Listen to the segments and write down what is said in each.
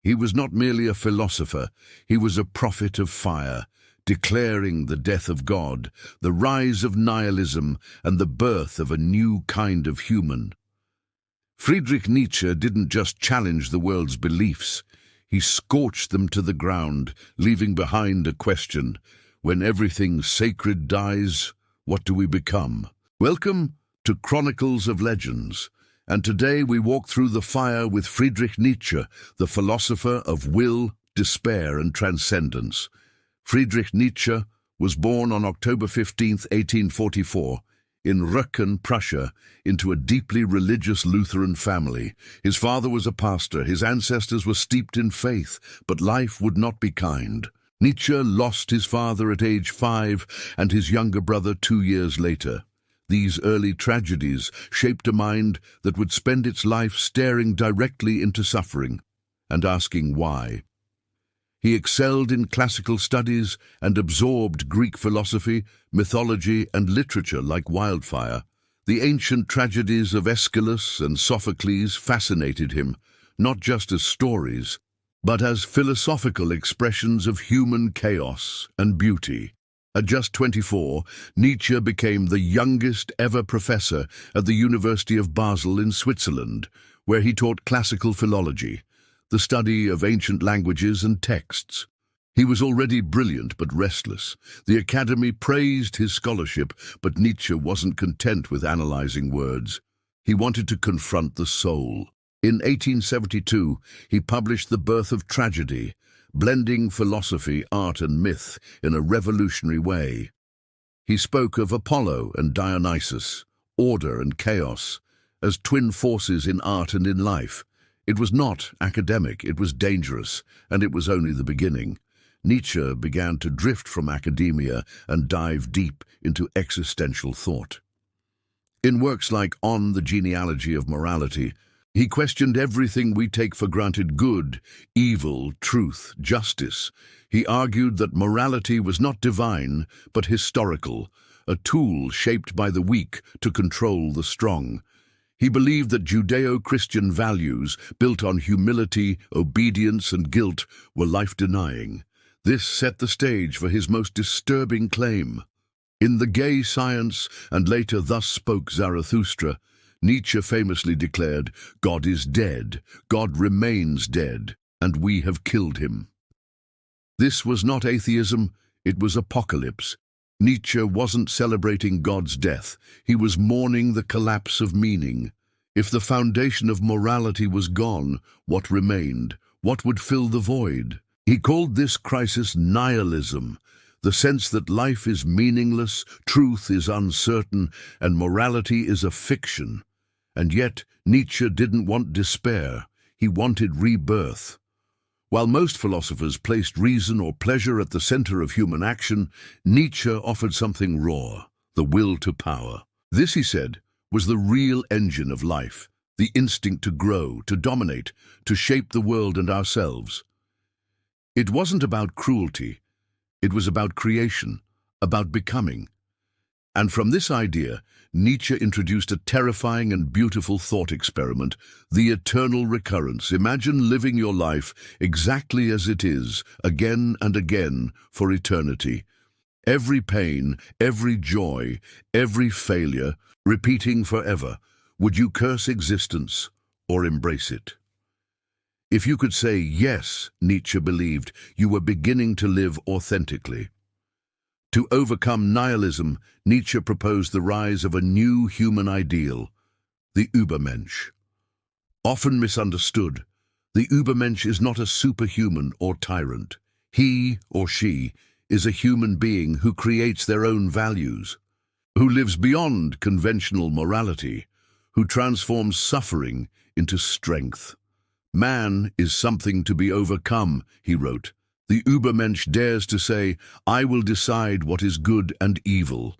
He was not merely a philosopher, he was a prophet of fire, declaring the death of God, the rise of nihilism, and the birth of a new kind of human. Friedrich Nietzsche didn't just challenge the world's beliefs, he scorched them to the ground, leaving behind a question: when everything sacred dies, what do we become? Welcome to Chronicles of Legends, and today we walk through the fire with Friedrich Nietzsche, the philosopher of will, despair, and transcendence. Friedrich Nietzsche was born on October 15, 1844, in Röcken, Prussia, into a deeply religious Lutheran family. His father was a pastor, his ancestors were steeped in faith, but life would not be kind. Nietzsche lost his father at age 5 and his younger brother 2 years later. These early tragedies shaped a mind that would spend its life staring directly into suffering and asking why. He excelled in classical studies and absorbed Greek philosophy, mythology, and literature like wildfire. The ancient tragedies of Aeschylus and Sophocles fascinated him, not just as stories, but as philosophical expressions of human chaos and beauty. At just 24, Nietzsche became the youngest ever professor at the University of Basel in Switzerland, where he taught classical philology, the study of ancient languages and texts. He was already brilliant but restless. The Academy praised his scholarship, but Nietzsche wasn't content with analyzing words. He wanted to confront the soul. In 1872, he published The Birth of Tragedy, blending philosophy, art, and myth in a revolutionary way. He spoke of Apollo and Dionysus, order and chaos, as twin forces in art and in life. It was not academic, it was dangerous, and it was only the beginning. Nietzsche began to drift from academia and dive deep into existential thought. In works like On the Genealogy of Morality, he questioned everything we take for granted: good, evil, truth, justice. He argued that morality was not divine, but historical, a tool shaped by the weak to control the strong. He believed that Judeo-Christian values, built on humility, obedience, and guilt, were life-denying. This set the stage for his most disturbing claim. In The Gay Science, and later Thus Spoke Zarathustra, Nietzsche famously declared, "God is dead, God remains dead, and we have killed him." This was not atheism, it was apocalypse. Nietzsche wasn't celebrating God's death, he was mourning the collapse of meaning. If the foundation of morality was gone, what remained? What would fill the void? He called this crisis nihilism, the sense that life is meaningless, truth is uncertain, and morality is a fiction. And yet, Nietzsche didn't want despair, he wanted rebirth. While most philosophers placed reason or pleasure at the center of human action, Nietzsche offered something raw: the will to power. This, he said, was the real engine of life, the instinct to grow, to dominate, to shape the world and ourselves. It wasn't about cruelty, it was about creation, about becoming. And from this idea, Nietzsche introduced a terrifying and beautiful thought experiment: the eternal recurrence. Imagine living your life exactly as it is, again and again, for eternity. Every pain, every joy, every failure, repeating forever. Would you curse existence or embrace it? If you could say yes, Nietzsche believed, you were beginning to live authentically. To overcome nihilism, Nietzsche proposed the rise of a new human ideal, the Übermensch. Often misunderstood, the Übermensch is not a superhuman or tyrant. He or she is a human being who creates their own values, who lives beyond conventional morality, who transforms suffering into strength. Man is something to be overcome, he wrote. The Übermensch dares to say, I will decide what is good and evil,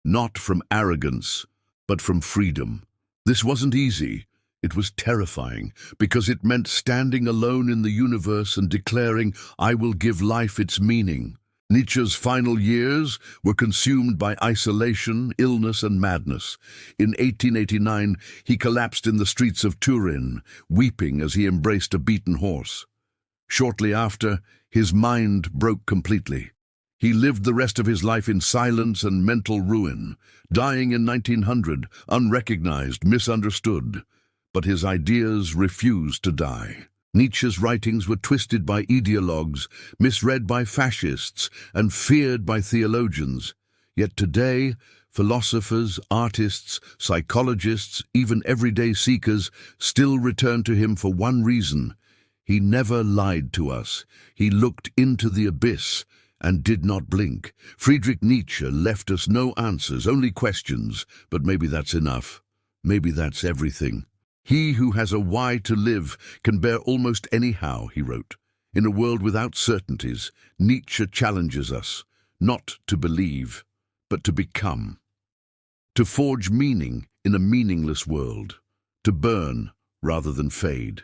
not from arrogance, but from freedom. This wasn't easy. It was terrifying, because it meant standing alone in the universe and declaring, I will give life its meaning. Nietzsche's final years were consumed by isolation, illness, and madness. In 1889, he collapsed in the streets of Turin, weeping as he embraced a beaten horse. Shortly after, his mind broke completely. He lived the rest of his life in silence and mental ruin, dying in 1900, unrecognized, misunderstood. But his ideas refused to die. Nietzsche's writings were twisted by ideologues, misread by fascists, and feared by theologians. Yet today, philosophers, artists, psychologists, even everyday seekers still return to him for one reason. He never lied to us. He looked into the abyss and did not blink. Friedrich Nietzsche left us no answers, only questions, but maybe that's enough. Maybe that's everything. He who has a why to live can bear almost any how, he wrote. In a world without certainties, Nietzsche challenges us, not to believe, but to become. To forge meaning in a meaningless world. To burn rather than fade.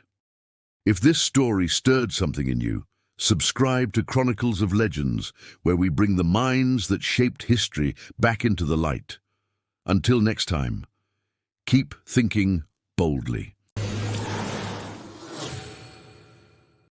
If this story stirred something in you, subscribe to Chronicles of Legends, where we bring the minds that shaped history back into the light. Until next time, keep thinking boldly.